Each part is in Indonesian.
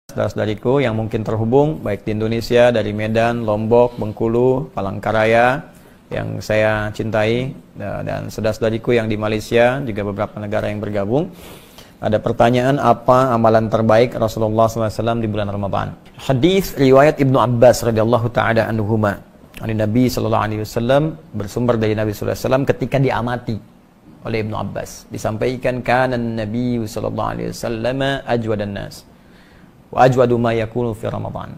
Saudara-saudariku yang mungkin terhubung baik di Indonesia, dari Medan, Lombok, Bengkulu, Palangkaraya yang saya cintai, dan saudara-saudariku yang di Malaysia, juga beberapa negara yang bergabung. Ada pertanyaan, apa amalan terbaik Rasulullah SAW di bulan Ramadan? Hadis riwayat Ibnu Abbas radhiyallahu taala anhuma, dari Nabi sallallahu alaihi wasallam, bersumber dari Nabi sallallahu alaihi wasallam ketika diamati oleh Ibnu Abbas, disampaikan kana Nabi sallallahu alaihi wasallam ajwadan nas wa ajwadu ma yakunu fi Ramadan.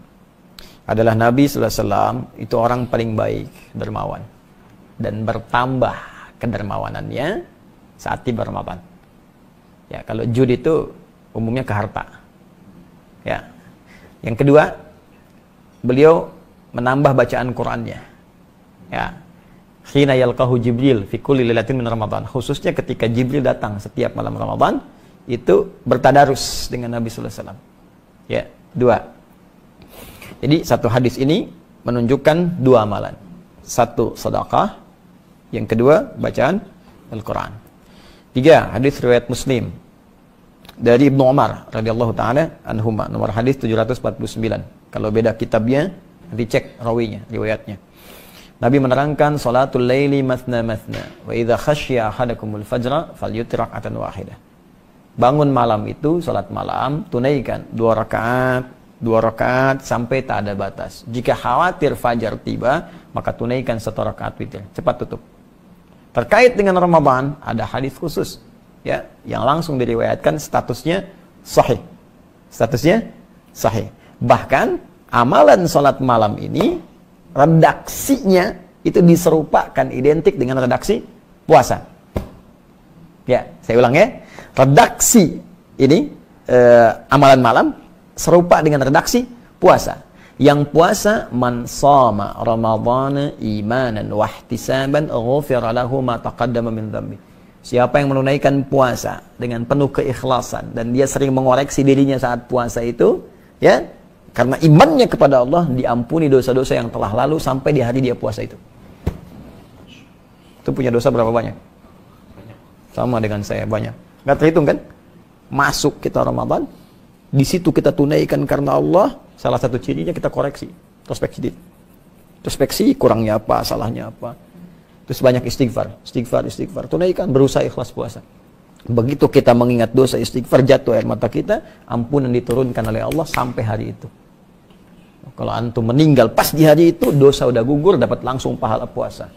Adalah Nabi sallallahu alaihi wasallam itu orang paling baik, dermawan, dan bertambah kedermawanannya saat tiba Ramadan. Ya, kalau jud itu umumnya ke harta. Ya. Yang kedua, beliau menambah bacaan Qur'annya. Ya. Khina yalqahu Jibril fi kulli lailatin min Ramadan. Khususnya ketika Jibril datang setiap malam Ramadan, itu bertadarus dengan Nabi sallallahu alaihi wasallam. Ya, dua. Jadi satu hadis ini menunjukkan dua amalan. Satu, sedekah. Yang kedua, bacaan Al-Quran. Tiga, hadis riwayat Muslim dari Ibnu Umar radhiyallahu taala anhuma, nomor hadis 749. Kalau beda kitabnya, dicek rawinya, riwayatnya. Nabi menerangkan salatul laili mathna mathna wa idza khasyiya ahadakumul fajra falyutir rak'atan wahidah. Bangun malam itu, salat malam, tunaikan 2 rakaat sampai tak ada batas. Jika khawatir fajar tiba, maka tunaikan 1 rakaat witir. Cepat tutup. Terkait dengan Ramadan, ada hadis khusus, ya, yang langsung diriwayatkan statusnya sahih. Statusnya sahih. Bahkan amalan salat malam ini, redaksinya itu diserupakan, identik dengan redaksi puasa. Ya, saya ulang ya. Redaksi ini amalan malam serupa dengan redaksi puasa. Yang puasa, man shama ramadhana imanan wa ihtisaban ghufira lahu ma taqaddama min dhanbi. Siapa yang menunaikan puasa dengan penuh keikhlasan dan dia sering mengoreksi dirinya saat puasa itu, ya, karena imannya kepada Allah, diampuni dosa-dosa yang telah lalu sampai di hari dia puasa itu. Itu punya dosa berapa banyak? Sama dengan saya, banyak. Nggak terhitung kan? Masuk kita Ramadan, di situ kita tunaikan karena Allah. Salah satu cirinya kita koreksi, introspeksi diri. Introspeksi, kurangnya apa, salahnya apa. Terus banyak istighfar. Tunaikan, berusaha ikhlas puasa. Begitu kita mengingat dosa, istighfar, jatuh air mata kita, ampunan diturunkan oleh Allah sampai hari itu. Kalau antum meninggal pas di hari itu, dosa udah gugur, dapat langsung pahala puasa.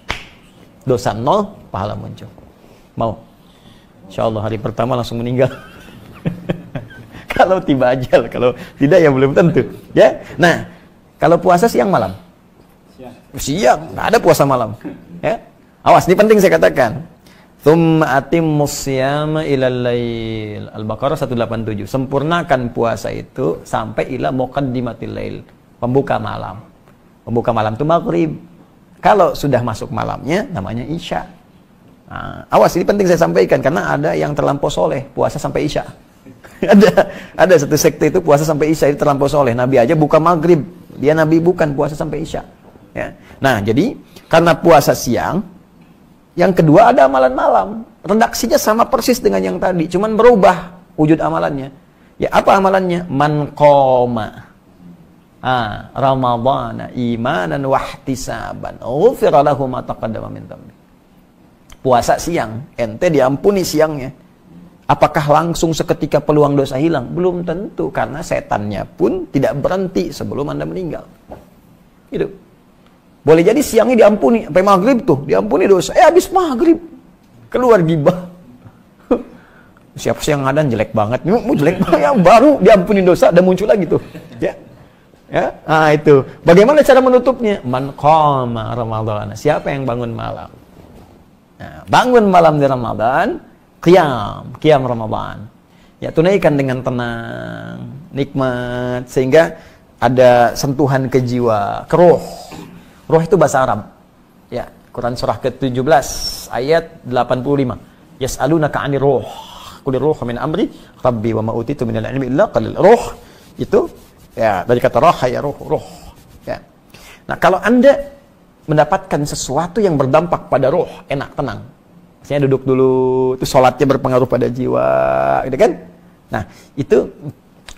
Dosa 0, pahala muncul. Mau? Insyaallah hari pertama langsung meninggal. Kalau tiba ajal, kalau tidak ya belum tentu. Ya, nah, kalau puasa siang malam, siang, nggak ada puasa malam. Ya, awas, ini penting saya katakan. Tsumma atimmus siyama ilal lail. Al-Baqarah 187. Sempurnakan puasa itu sampai ila muqaddimatil lail, pembuka malam. Pembuka malam itu maghrib. Kalau sudah masuk malamnya, namanya isya. Nah, awas, ini penting saya sampaikan karena ada yang terlampau soleh puasa sampai isya. ada satu sekte itu puasa sampai isya, itu terlampau soleh. Nabi aja buka maghrib, dia Nabi bukan puasa sampai isya. Ya. Nah, jadi karena puasa siang, yang kedua ada amalan malam. Redaksinya sama persis dengan yang tadi, cuman berubah wujud amalannya. Ya, apa amalannya? Man qoma Ramadhana imanan wa ihtisaban ghufira lahu ma taqaddama min dhanbi. Puasa siang, ente diampuni siangnya. Apakah langsung seketika peluang dosa hilang? Belum tentu, karena setannya pun tidak berhenti sebelum Anda meninggal. Gitu. Boleh jadi siangnya diampuni, sampai maghrib tuh, diampuni dosa. Habis maghrib, keluar gibah. Siapa sih yang ngadan jelek banget? Mau jelek banget, yang baru diampuni dosa, dan muncul lagi tuh. Ya. Ya, nah itu. Bagaimana cara menutupnya? Man qama Ramadhana. Siapa yang bangun malam? Nah, bangun malam di Ramadan, qiyam Ramadan. Ya, tunaikan dengan tenang, nikmat, sehingga ada sentuhan ke jiwa, ke ruh. Ruh itu bahasa Arab. Ya, Quran surah ke-17 ayat 85. Yas'alunaka 'anir ruh. Qul ruhu min amri rabbi wa ma utitu minal ilmi illa qalil. Ruh itu ya dari kata roh, ya ruh. Ya. Nah, kalau Anda mendapatkan sesuatu yang berdampak pada ruh, enak, tenang. Maksudnya duduk dulu, itu sholatnya berpengaruh pada jiwa, gitu kan? Nah, itu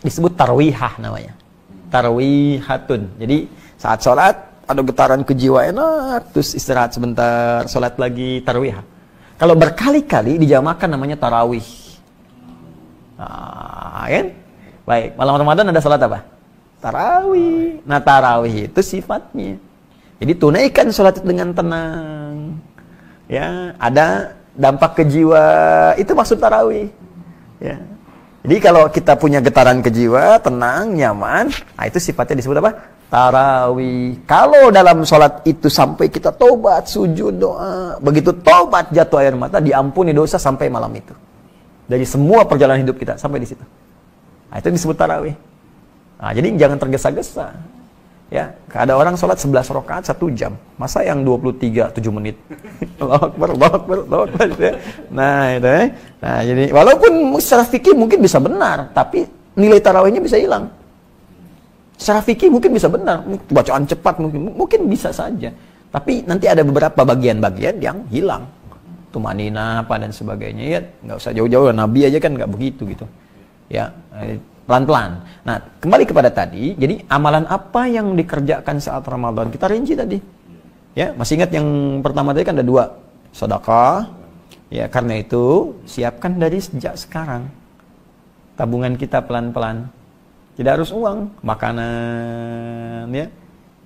disebut tarwihah namanya. Tarwihatun. Jadi saat sholat ada getaran kejiwaan, enak, terus istirahat sebentar, sholat lagi, tarwihah. Kalau berkali-kali dijamakan namanya tarawih. Kan? Baik, malam Ramadan ada sholat apa? Tarawih. Nah, tarawih itu sifatnya. Jadi tunaikan sholat itu dengan tenang. Ya, ada dampak ke jiwa, itu maksud tarawih. Ya. Jadi kalau kita punya getaran ke jiwa, tenang, nyaman, nah itu sifatnya disebut apa? Tarawih. Kalau dalam sholat itu sampai kita tobat, sujud, doa, begitu tobat jatuh air mata, diampuni dosa sampai malam itu. Dari semua perjalanan hidup kita sampai di situ. Nah, itu disebut tarawih. Nah, jadi jangan tergesa-gesa. Ya, ada orang sholat 11 rakaat 1 jam. Masa yang 23 7 menit? Allahu Akbar, Allahu Akbar, Allahu Akbar. Nah, itu ya. Nah, jadi walaupun secara fikih mungkin bisa benar, tapi nilai tarawihnya bisa hilang. Secara fikih mungkin bisa benar, bacaan cepat mungkin bisa saja. Tapi nanti ada beberapa bagian-bagian yang hilang. Tumanina apa dan sebagainya, ya nggak usah jauh-jauh, Nabi aja kan nggak begitu gitu. Ya, pelan-pelan. Nah, kembali kepada tadi, jadi amalan apa yang dikerjakan saat Ramadan? Kita rinci tadi. Ya, masih ingat yang pertama tadi kan ada 2, sedekah. Ya, karena itu siapkan dari sejak sekarang. Tabungan kita pelan-pelan. Tidak harus uang, makanan ya.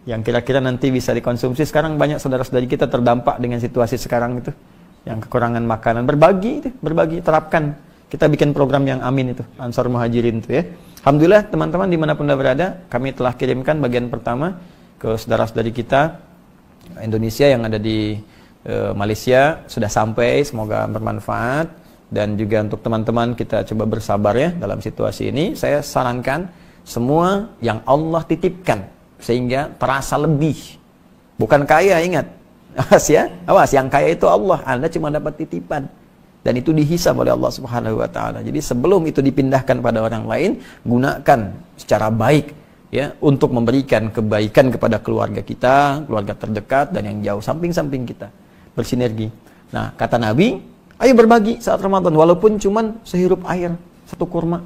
Yang kira-kira nanti bisa dikonsumsi. Sekarang banyak saudara-saudari kita terdampak dengan situasi sekarang itu. Yang kekurangan makanan, berbagi, terapkan. Kita bikin program yang amin itu, Ansar Muhajirin itu ya. Alhamdulillah teman-teman dimanapun Anda berada, kami telah kirimkan bagian pertama ke saudara-saudari kita Indonesia yang ada di Malaysia, sudah sampai, semoga bermanfaat. Dan juga untuk teman-teman kita coba bersabar ya dalam situasi ini. Saya sarankan semua yang Allah titipkan sehingga terasa lebih. Bukan kaya, ingat. Awas ya, awas, yang kaya itu Allah, Anda cuma dapat titipan. Dan itu dihisab oleh Allah Subhanahu wa taala. Jadi sebelum itu dipindahkan pada orang lain, gunakan secara baik ya untuk memberikan kebaikan kepada keluarga kita, keluarga terdekat dan yang jauh, samping-samping kita. Bersinergi. Nah, kata Nabi, ayo berbagi saat Ramadan walaupun cuman sehirup air, 1 kurma.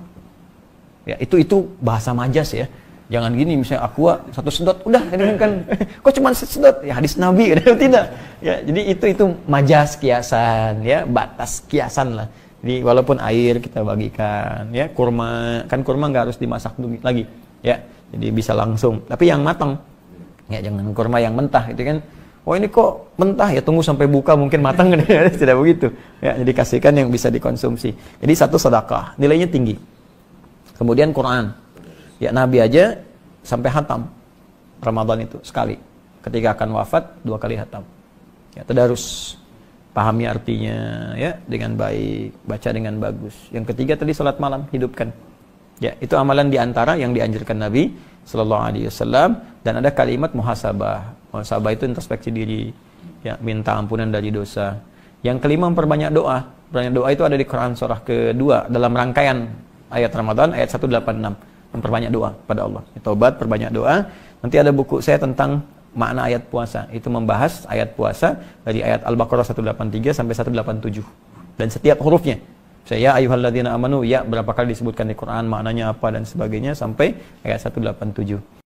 Ya, itu bahasa majas ya. Jangan gini misalnya aqua 1 sedot udah kan kok cuma sedot ya, hadis Nabi kan tidak. Ya, jadi itu majas, kiasan ya, batas kiasan lah. Jadi walaupun air kita bagikan ya, kurma, kan kurma nggak harus dimasak lagi ya. Jadi bisa langsung, tapi yang matang. Ya, jangan kurma yang mentah itu kan. Oh ini kok mentah ya, tunggu sampai buka mungkin matang kan. Tidak begitu. Ya, jadi kasihkan yang bisa dikonsumsi. Jadi 1 sedekah, nilainya tinggi. Kemudian Quran. Ya, Nabi aja sampai hatam Ramadan itu sekali. Ketika akan wafat 2 kali hatam. Ya, tadarus, pahami artinya ya dengan baik, baca dengan bagus. Yang ketiga tadi salat malam, hidupkan. Ya, itu amalan diantara yang dianjurkan Nabi Sallallahu Alaihi Wasallam. Dan ada kalimat muhasabah. Muhasabah itu introspeksi diri, ya, minta ampunan dari dosa. Yang kelima memperbanyak doa. Banyak doa itu ada di Quran surah kedua dalam rangkaian ayat Ramadan ayat 186. Memperbanyak doa pada Allah. Taubat, perbanyak doa. Nanti ada buku saya tentang makna ayat puasa. Itu membahas ayat puasa dari ayat Al-Baqarah 183 sampai 187. Dan setiap hurufnya. Saya ayyuhalladzina amanu, ya berapa kali disebutkan di Quran, maknanya apa dan sebagainya sampai ayat 187.